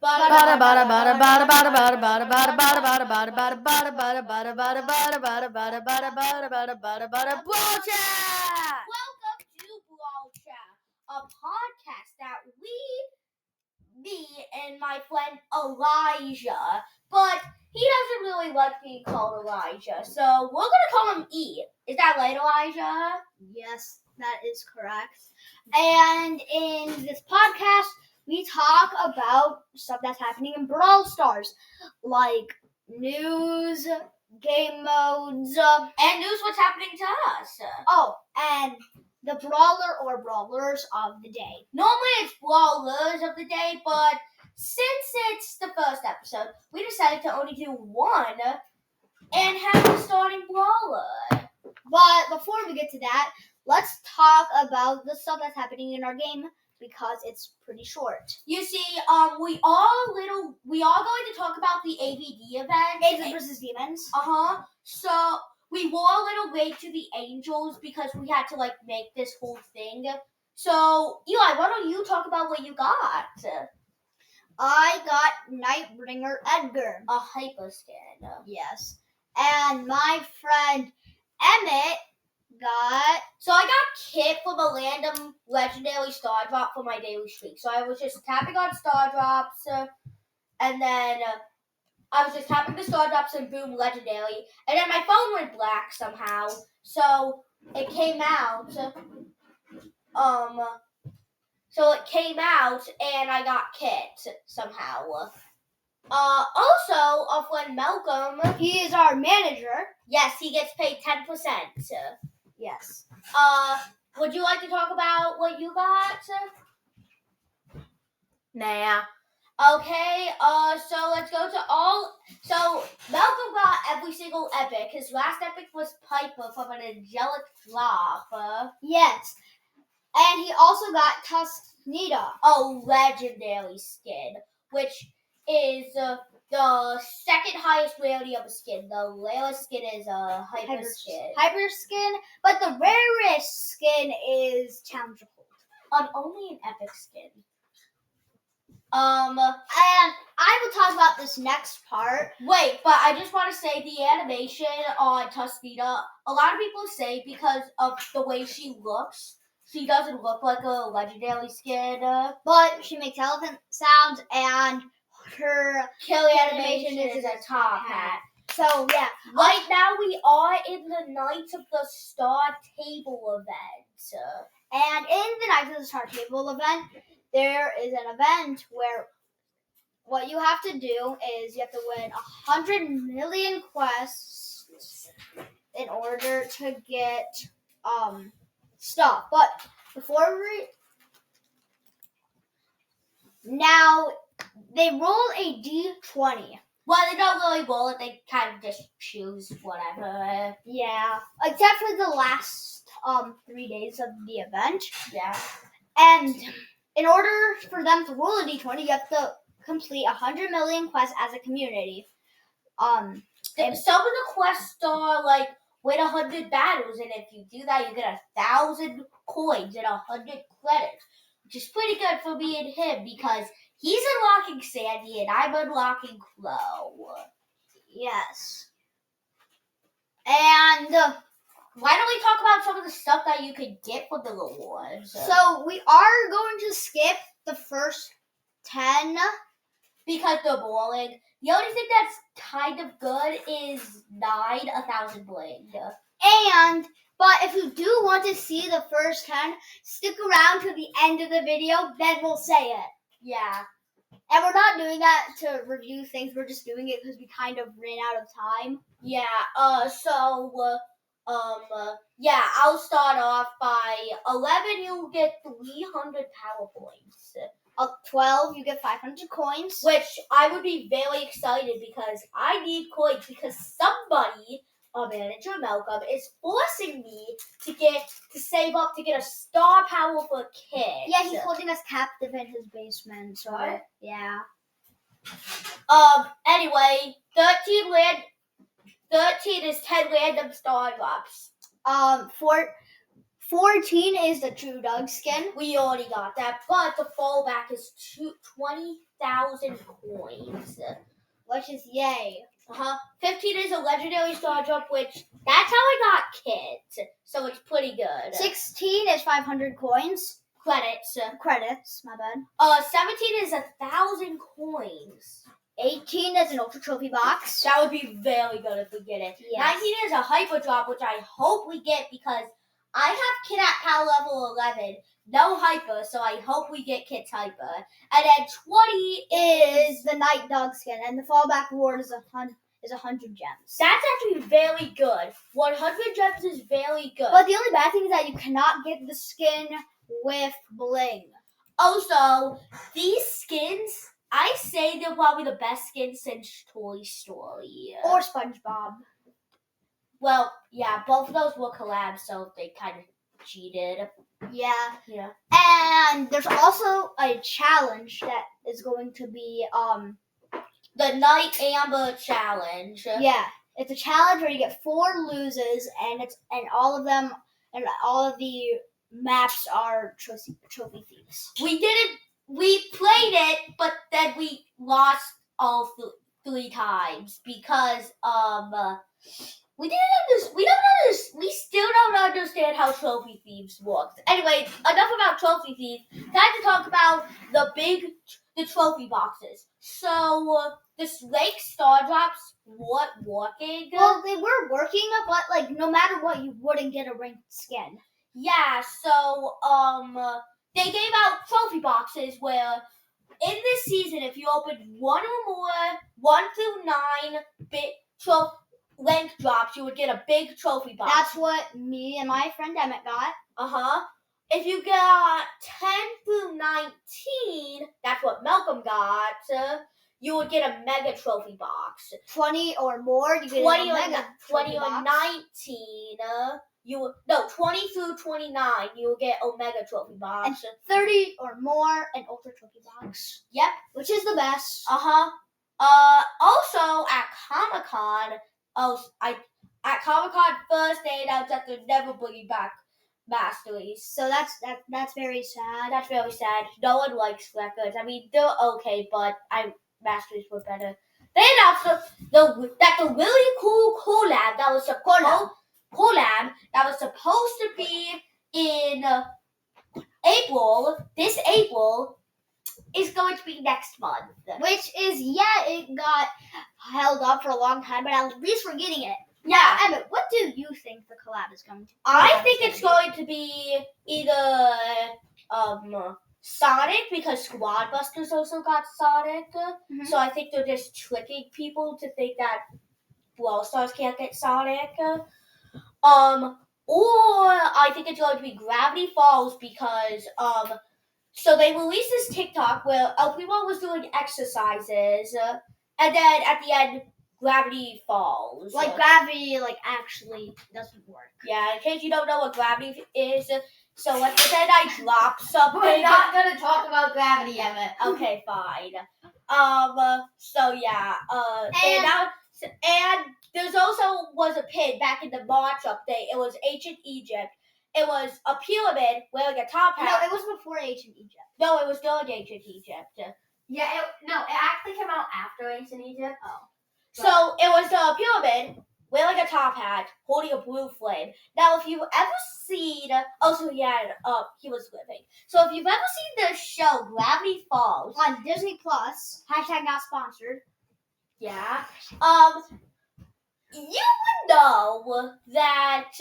BRAWL CHAT! Welcome to BRAWL CHAT, a podcast that me and my friend Elijah, but he doesn't really like being called Elijah, so we're gonna call him E. Is that right, Elijah? Yes, that is correct. And in this podcast, we talk about stuff that's happening in Brawl Stars, like news, game modes, And news what's happening to us. and the brawler or brawlers of the day. Normally it's brawlers of the day, but since it's the first episode, we decided to only do one and have the starting brawler. But before we get to that, let's talk about the stuff that's happening in our game because it's pretty short. You see, we are going to talk about the AVD event. Angels versus Demons. So we were a little late to the Angels because we had to make this whole thing. So Eli, why don't you talk about what you got? I got Nightbringer Edgar. A hyper skin. Yes. And my friend Emmett got... So I got Kit from a random legendary star drop for my daily streak. So I was just tapping on star drops, and then I was just tapping the star drops and boom, legendary. And then my phone went black somehow. So it came out. And I got Kit somehow. Also, our friend Malcolm. He is our manager. Yes, he gets paid 10%. Yes. Would you like to talk about what you got? Nah. Okay, so let's go to all... So, Malcolm got every single epic. His last epic was Piper from an angelic drop. Yes. And he also got Tusnita. A legendary skin, which is the second highest rarity of a skin. The rarest skin is a hyper skin. Hyper skin, but the rarest skin is Challenger Hold. Only an epic skin. And I will talk about this next part. Wait, but I just want to say the animation on Tusnita, a lot of people say because of the way she looks, she doesn't look like a legendary skin. But she makes elephant sounds and her kill animation is a top hat. So, yeah. Right now we are in the Knights of the Star Table event. And in the Knights of the Star Table event, there is an event where what you have to do is you have to win 100 million quests in order to get stuff. But before now they roll a D20. Well, they don't really roll it. They kind of just choose whatever. Yeah, except for the last 3 days of the event. Yeah. And in order for them to roll a D20, you have to complete 100 million quests as a community. Some of the quests are win 100 battles, and if you do that, you get 1,000 coins and 100 credits, which is pretty good for me and him because he's unlocking Sandy and I'm unlocking Crow. Yes. And why don't we talk about some of the stuff that you could get for the rewards? So we are going to skip the first 10 because they're boring. The only thing that's kind of good is 1,000 bling. But if you do want to see the first 10, stick around to the end of the video, then we'll say it. Yeah. And we're not doing that to review things, we're just doing it because we kind of ran out of time. Yeah, I'll start off by 11, you'll get 300 power points. 12, you get 500 coins. Which I would be very excited because I need coins because somebody, our manager Malcolm, is forcing me to save up to get a star power for kids. Yeah, he's holding us captive in his basement. So what? Yeah. Anyway, 13 is 10 random star drops. 14 is the true dog skin. We already got that, but the fallback is 20,000 coins. Which is yay. 15 is a legendary star drop, which that's how I got Kit, so it's pretty good. 16 is 500 coins. Credits, my bad. 17 is 1,000 coins. 18 is an ultra trophy box. That would be very good if we get it. Yes. 19 is a hyper drop, which I hope we get because I have Kit at power level 11. No hyper, so I hope we get Kit's hyper. And then 20 is the night dog skin, and the fallback reward is 100 gems. That's actually very good. 100 gems is very good. But the only bad thing is that you cannot get the skin with bling. Also, these skins, I say they're probably the best skins since Toy Story. Or SpongeBob. Well, yeah, both of those were collabs, so they kind of cheated. Yeah. Yeah. And there's also a challenge that is going to be the Night Amber Challenge. Yeah. It's a challenge where you get 4 loses and all of the maps are trophy thieves. We played it, but then we lost all 3 times because we still don't understand how trophy thieves works. Anyway, enough about trophy thieves. Time to talk about the trophy boxes. So the Lake Star Drops weren't working. Well, they were working, but no matter what, you wouldn't get a ranked skin. Yeah, so they gave out trophy boxes where in this season, if you opened 1 or more 1 through 9 length drops, you would get a big trophy box. That's what me and my friend Emmett got. If you got 10 through 19, that's what Malcolm got. You would get a mega trophy box. 20 or more, you get 20 a mega 20 or box. 19, 20 through 29, you will get Omega trophy box. And 30 or more, an ultra trophy box. Yep. Which is the best. Also at Comic-Con, at Comic-Con first day announced that they're never bringing back Masteries. So that's very sad. That's really sad. No one likes records. I mean, they're okay, but Masteries were better. They announced that the really cool collab that was supposed to be in April, this April, is going to be next month. Which is, it got held up for a long time, but at least we're getting it. Yeah. Emmett, what do you think the collab is going to be? I think it's going to be either Sonic, because Squad Busters also got Sonic. Mm-hmm. So I think they're just tricking people to think that Brawl Stars can't get Sonic. Or I think it's going to be Gravity Falls because so they released this TikTok where everyone was doing exercises, and then at the end, Gravity Falls. Gravity, actually doesn't work. Yeah, in case you don't know what gravity is, so let's pretend I dropped something. We're not gonna talk about gravity, Emmett. Okay, fine. So yeah, and there's also was a pin back in the March update. It was Ancient Egypt. It was a pyramid wearing a top hat. No, it was before Ancient Egypt. No, it was during Ancient Egypt. Yeah, it actually came out after Ancient Egypt. Oh. So it was a pyramid wearing a top hat, holding a blue flame. Now, if you've ever seen, he was living. So if you've ever seen the show Gravity Falls on Disney Plus, # not sponsored. Yeah. You would know that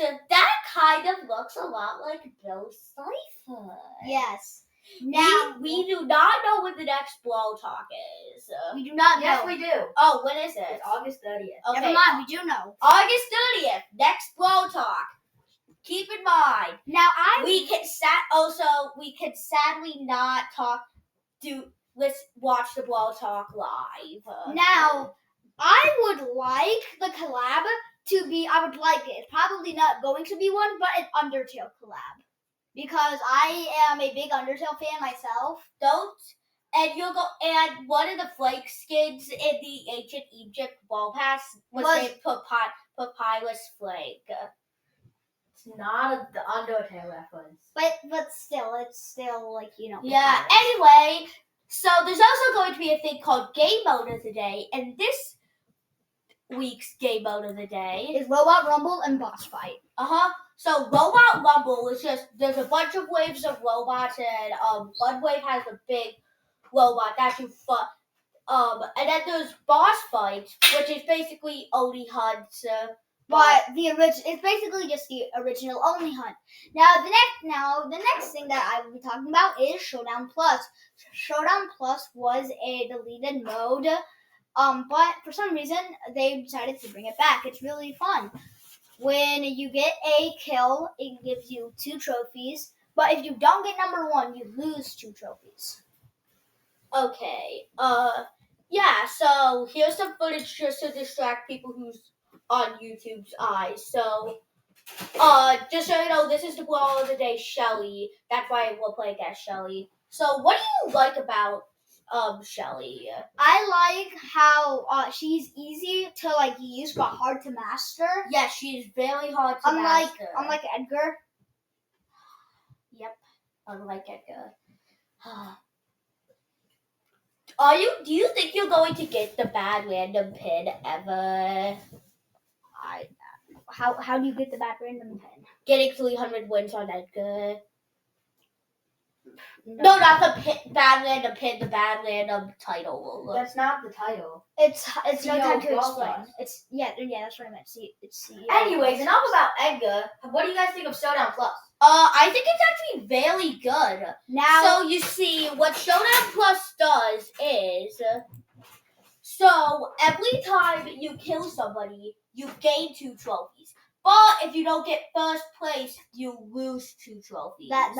kind of looks a lot like Bill Cipher. Yes. Now we do not know when the next Brawl Talk is. We do not know. Yes, we do. Oh, when is it? It's August 30th. Okay. Never mind, we do know. August 30th, next Brawl Talk. Keep in mind. Now we can sadly not let's watch the Brawl Talk live. Now, I would like the collab to be, I would like it. It's probably not going to be one, but an Undertale collab. Because I am a big Undertale fan myself. And one of the flake skins in the Ancient Egypt Ball Pass was named Papyrus Flake. It's not the Undertale reference. But still, it's still like Yeah. pirates. Anyway, so there's also going to be a thing called Game Mode of the Day, and this week's Game Mode of the Day Is Robot Rumble and Boss Fight. So Robot Rumble is just there's a bunch of waves of robots, and one wave has a big robot that you fight. And then there's Boss Fight, which is basically only hunts. But it's basically just the original Only Hunt. Now the next thing that I will be talking about is Showdown Plus. Showdown Plus was a deleted mode, but for some reason they decided to bring it back. It's really fun. When you get a kill, it gives you 2 trophies. But if you don't get number 1, you lose 2 trophies. Okay. Yeah. So here's some footage just to distract people who's on YouTube's eyes. So, just so you know, this is the Brawl of the Day, Shelly. That's why we'll play against Shelly. So, what do you like about Shelly? I like how she's easy to use but hard to master. Yeah, she's very hard to master. Unlike Edgar. Yep, unlike Edgar. Do you think you're going to get the bad random pin ever? How do you get the bad random pin? Getting 300 wins on Edgar. No, not the bad random pin, the bad random title. That's not the title. It's no CEO time to Brawl explain. Stars. It's that's what I meant. It's CEO. Anyways, enough about Edgar. What do you guys think of Showdown Plus? I think it's actually very good. Now, So you see, what Showdown Plus does is, so every time you kill somebody, you gain 2 trophies. But if you don't get first place, you lose 2 trophies. that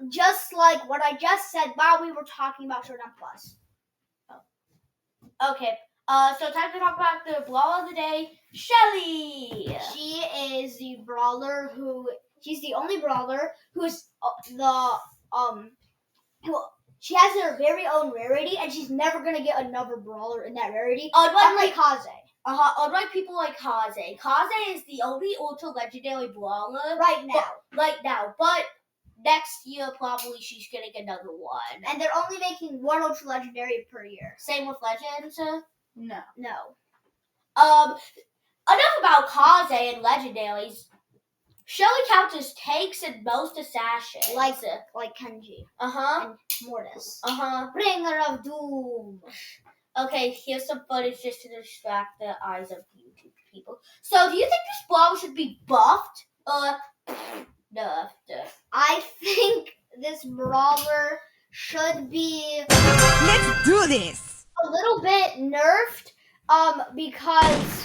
just like what I just said while we were talking about Showdown Plus. Okay. So time to talk about the Brawl of the Day, Shelly. She is the brawler she's the only brawler who's she has her very own rarity, and she's never gonna get another brawler in that rarity. Unlike Kaze. Unlike people like Kaze. Kaze is the only ultra legendary brawler Right now. But next year probably she's getting another one. And they're only making 1 ultra legendary per year. Same with Legends. No. Enough about Kaze and legendaries. Shelly counts as tanks and most assassins. Like Kenji. And Mortis. Bringer of Doom. Okay, here's some footage just to distract the eyes of YouTube people. So, do you think this brawl should be buffed or nerfed? I think this brawler should be Let's do this. a little bit nerfed, because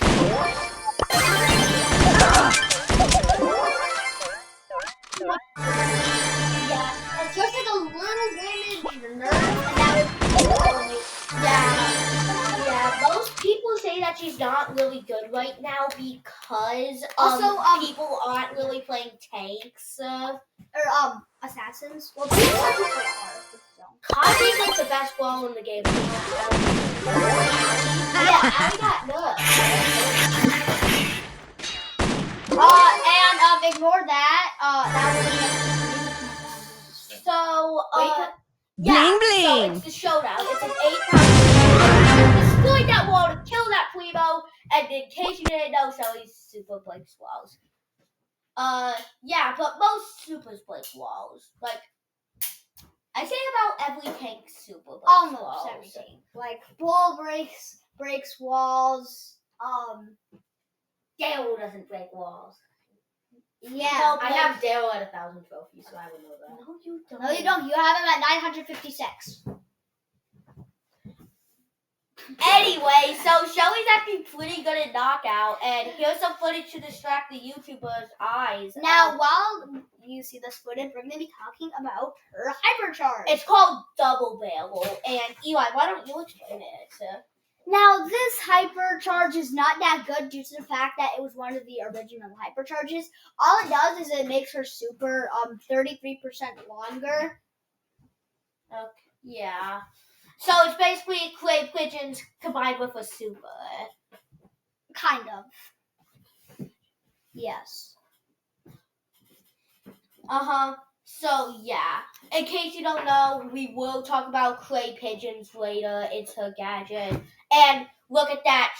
it's just like a little damage nerf, and that would Yeah, most people say that she's not really good right now because people aren't really playing tanks. or assassins. Well, some people are. Kaze's like the best brawler in the game. I got nerfed. And ignore that. So, Bling bling. So it's the showdown. It's an 8-pound. Destroy that wall to kill that Primo. And in case you didn't know, Shelly's super breaks walls. Yeah, but most supers break walls. Like, I say about every tank super breaks Almost walls. everything. Like Bull breaks walls. Daryl doesn't break walls. Yeah. I have Daryl at 1,000 trophies, so I would know that. No, you don't. No, you don't. You have him at 956. Anyway, so Shelly's actually pretty good at knockout, and here's some footage to distract the YouTuber's eyes. Now, while you see this footage, we're going to be talking about her hypercharge. It's called Double Barrel, and Eli, why don't you explain it? Now, this hypercharge is not that good due to the fact that it was one of the original hypercharges. All it does is it makes her super 33% longer. Okay, yeah. So it's basically clay pigeons combined with a super. Kind of. Yes. So yeah, in case you don't know, we will talk about clay pigeons later. It's her gadget, and look at that.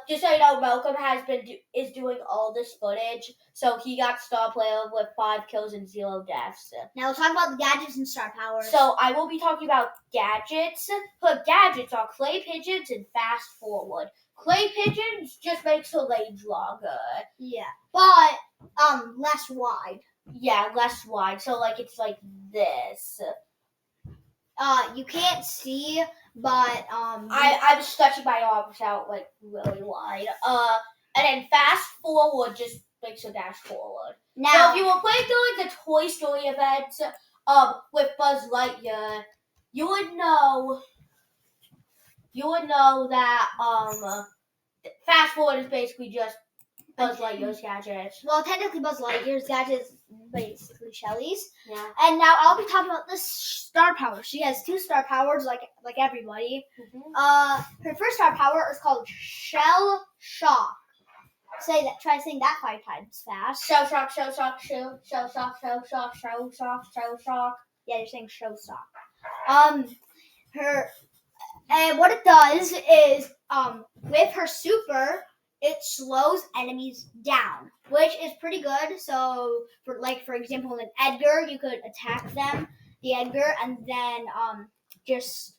Just so you know, Malcolm is doing all this footage. So he got star player with 5 kills and 0 deaths. Now we'll talk about the gadgets and star powers. So I will be talking about gadgets. Her gadgets are clay pigeons and fast forward. Clay pigeons just makes her legs longer. Yeah, but less wide. Yeah, less wide. So like it's like this. You can't see, but I'm stretching my arms out like really wide. And then fast forward just makes her dash forward. now So if you were playing through like the Toy Story event, with Buzz Lightyear, you would know that fast forward is basically just Buzz Lightyear's gadget. well, technically Buzz Lightyear's gadget is basically Shelly's. Yeah. And now I'll be talking about this star power. She has 2 star powers, like everybody. Mm-hmm. Her first star power is called Shell Shock. Try saying that 5 times fast. Shell shock, shell shock, shell shock, shell shock, shell shock, shell shock. Yeah, you're saying show shock. And what it does is, with her super, it slows enemies down, which is pretty good. So, for example, in Edgar, you could attack the Edgar, and then just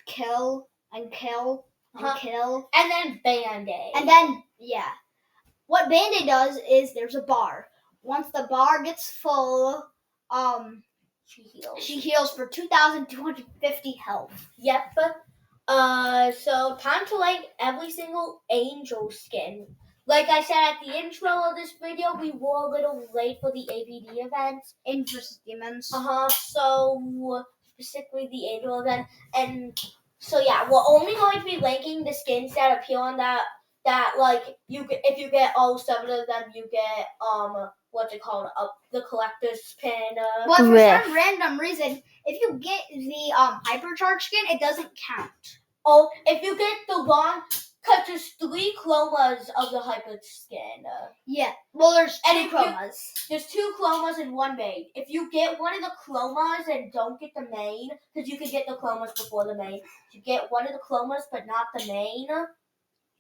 kill and kill and kill. And then Band-Aid. And then, yeah. What Band-Aid does is there's a bar. Once the bar gets full, she heals for 2,250 health. Yep. So time to like every single angel skin. Like I said at the intro of this video, we were a little late for the ABD event. Angels vs. Demons. So specifically the angel event, and so yeah, we're only going to be linking the skins that appear on that like if you get all 7 of them, you get what's it called? The collector's pin. But for some random reason, if you get the hypercharge skin, it doesn't count. Oh, if you get the long, because there's 3 chromas of the hyper skin. Yeah. Well, there's 2 And chromas. There's 2 chromas and 1 main. If you get one of the chromas and don't get the main, because you can get the chromas before the main, if you get one of the chromas but not the main,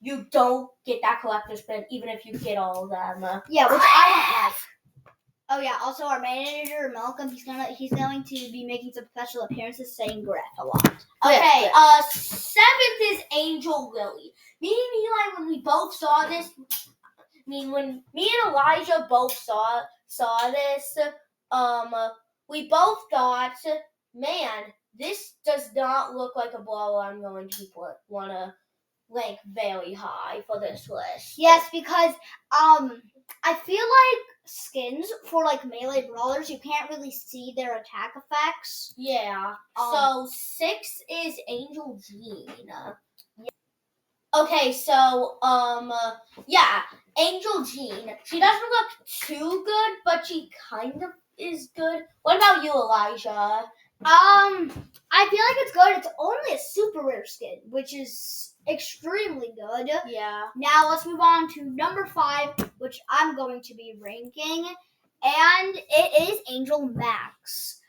you don't get that collector's pin, even if you get all of them. Yeah, which I don't like. Oh yeah, also our manager, Malcolm, he's going to be making some special appearances saying Griff a lot. Okay, 7th is Angel Lily. Me and Eli, when we both saw this, when me and Elijah both saw this, we both thought, man, this does not look like a brawler I'm going to want to rank very high for this list. Yes, because I feel like skins for like melee brawlers, you can't really see their attack effects. Yeah. So 6 is Angel Jean. Okay, so yeah, Angel Jean. She doesn't look too good, but she kind of is good. What about you, Elijah? I feel like it's good. It's only a super rare skin, which is extremely good. Yeah. Now let's move on to number 5, which I'm going to be ranking, and it is Angel Max.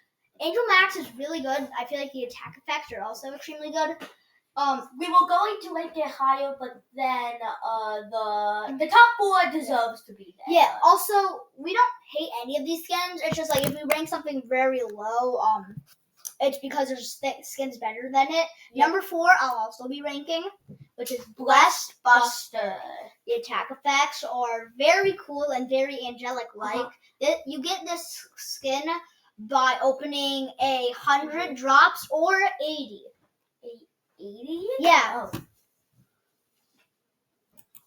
Angel Max is really good. I feel like the attack effects are also extremely good. We were going to rank it higher, but then the top 4 deserves to be there. Yeah. Also, we don't hate any of these skins. It's just like if we rank something very low, it's because there's skins better than it. Yep. Number 4, I'll also be ranking, which is Blessed Buster. The attack effects are very cool and very angelic-like. You get this skin by opening 100 drops or 80. 80? Yeah. Oh.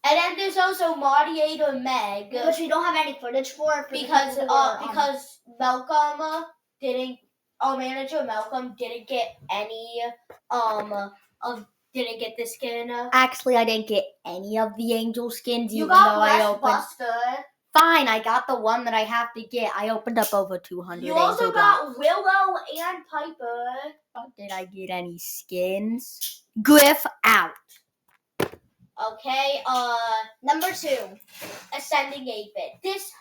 And then there's also Moderator Meg. Which we don't have any footage for Because Malcolm didn't. Our manager Malcolm didn't get any didn't get the skin. Actually, I didn't get any of the angel skins. You even got though I Blessed opened. Buster. Fine, I got the one that I have to get. I opened up over 200 You also angel got drops. Willow and Piper. Did I get any skins? Griff out. Okay. Number 2. Ascending 8-bit. This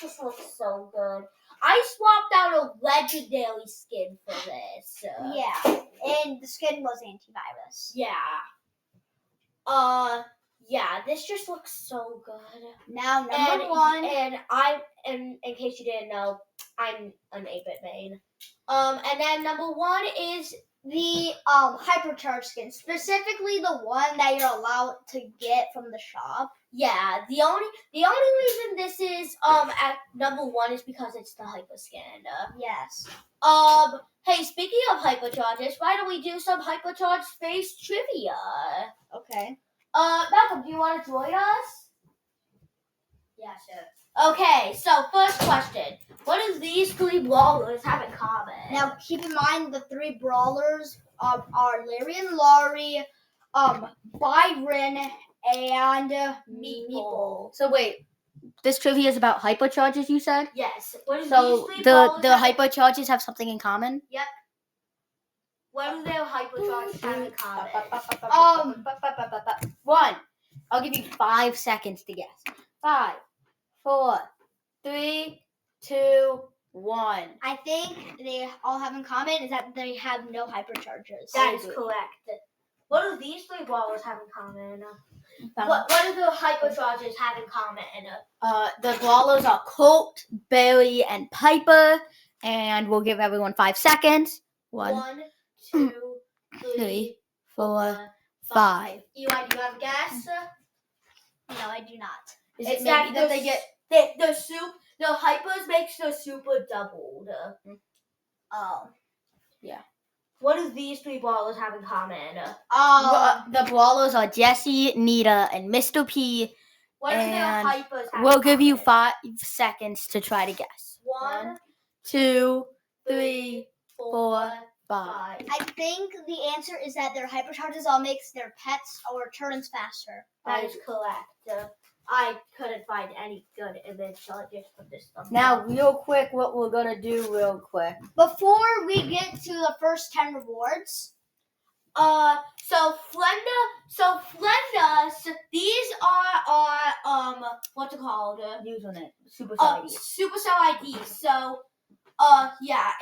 just looks so good. I swapped out a legendary skin for this. Yeah, and the skin was antivirus. Yeah. Yeah, this just looks so good. Now, number 1. And in case you didn't know, I'm an 8-bit main. And then number 1 is The hypercharge skin, specifically the one that you're allowed to get from the shop. yeah. The only reason this is at number 1 is because it's the hyper skin. Yes. Hey, speaking of hypercharges, why don't we do some hypercharge space trivia? Okay. Malcolm, do you want to join us? Yeah, sure. Okay, so first question. What do these 3 brawlers have in common? Now, keep in mind the 3 brawlers are Larry and Laurie, Byron, and Meeple. So wait, this trivia is about hypercharges, you said? Yes. What do So these 3 the brawlers have hypercharges have something in common? What do their hypercharges have in common? 1. I'll give you 5 seconds to guess. 5, 4, 3, 2, 1. I think they all have in common is that they have no hypercharges. That is correct. What do these 3 brawlers have in common? What do the hypercharges have in common? The brawlers are Colt, Barry, and Piper, and we'll give everyone 5 seconds. 1, 2, 3, 4, 5. Eli, do you have a guess? No, I do not. Is It's it maybe that they get? The hypers makes the super doubled. Oh. What do these 3 brawlers have in common? The brawlers are Jesse, Nita, and Mr. P. What do their And hypers have We'll in give you common? 5 seconds to try to guess. 1, 2, 3, 4, 4, 5. 5. I think the answer is that their hypercharges all makes their pets or turns faster. That is correct. I couldn't find any good image, so I just put this thumbnail. Now, real quick, what we're gonna do real quick. Before we get to the first 10 rewards, So Flenda's, these are what's it called? Username, Supercell ID. Supercell IDs. So,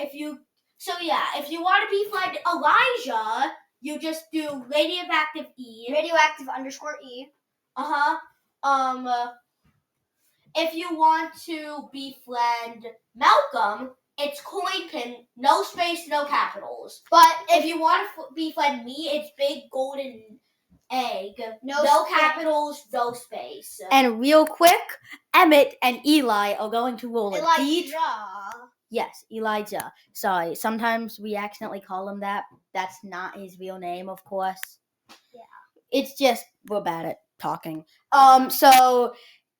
if you want to be Flend Elijah, you just do radioactive E. radioactive _E. If you want to befriend Malcolm, it's coin pin, no space, no capitals. But If you want to befriend me, it's big golden egg, no space. capitals, no space. And real quick, Emmett and Eli are going to roll a D. Elijah. Yes, Elijah. Sorry, sometimes we accidentally call him that. That's not his real name, of course. Yeah. It's just we're bad at talking. So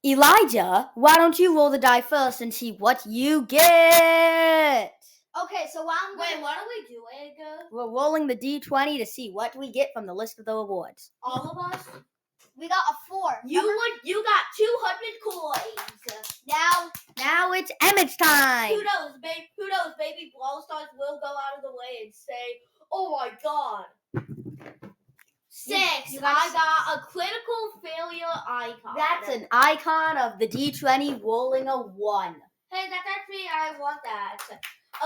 Elijah, why don't you roll the die first and see what you get? Okay, so while I'm Wait, what are we doing? We're rolling the D20 to see what we get from the list of the rewards. All of us? we got a 4. You got 200 coins. Now it's Emmett's time. Who knows, baby Brawl Stars will go out of the way and say, oh my god. 6. You I got got a critical failure icon. That's an icon of the D20 rolling a 1. Hey, that's actually, I want that.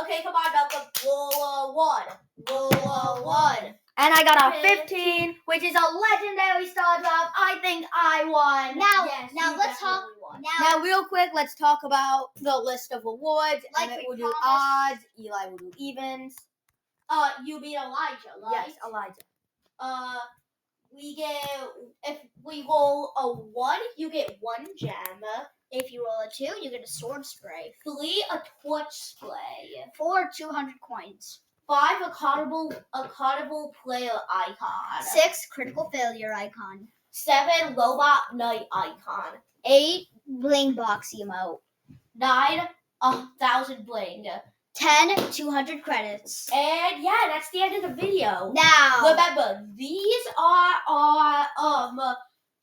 Okay, come on, Malcolm. Roll a 1. Roll a 1. And I got a 15, which is a legendary star drop. I think I won. Now let's talk. Now, real quick, let's talk about the list of awards. Like Emmett we will do promised. odds. Eli will do evens. You beat Elijah, right? Yes, Elijah. We get, if we roll a 1, you get 1 gem. If you roll a 2, you get a sword spray. 3, a torch spray. 4, 200 coins. 5, a carnival player icon. 6, critical failure icon. 7, robot knight icon. 8, bling box emote. 9, 1,000 bling. 10, 200 credits. And yeah, that's the end of the video. Now, Remember, these are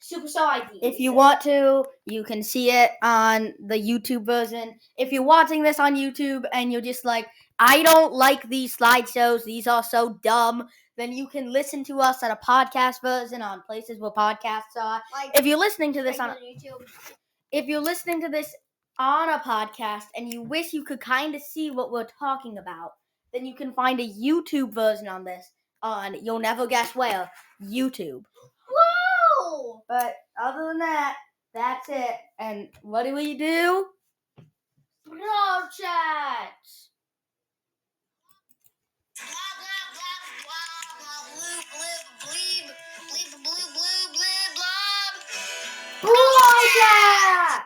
Supercell IDs. If you want to, you can see it on the YouTube version. If you're watching this on YouTube and you're just like, I don't like these slideshows, these are so dumb, then you can listen to us at a podcast version on places where podcasts are. Like If you're listening to this regular YouTube. if you're listening to this on a podcast and you wish you could kind of see what we're talking about, then you can find a YouTube version on this on, you'll never guess where, YouTube. Whoa! But other than that, that's it. And what do we do? Brawl Chat. BRAWL CHAT!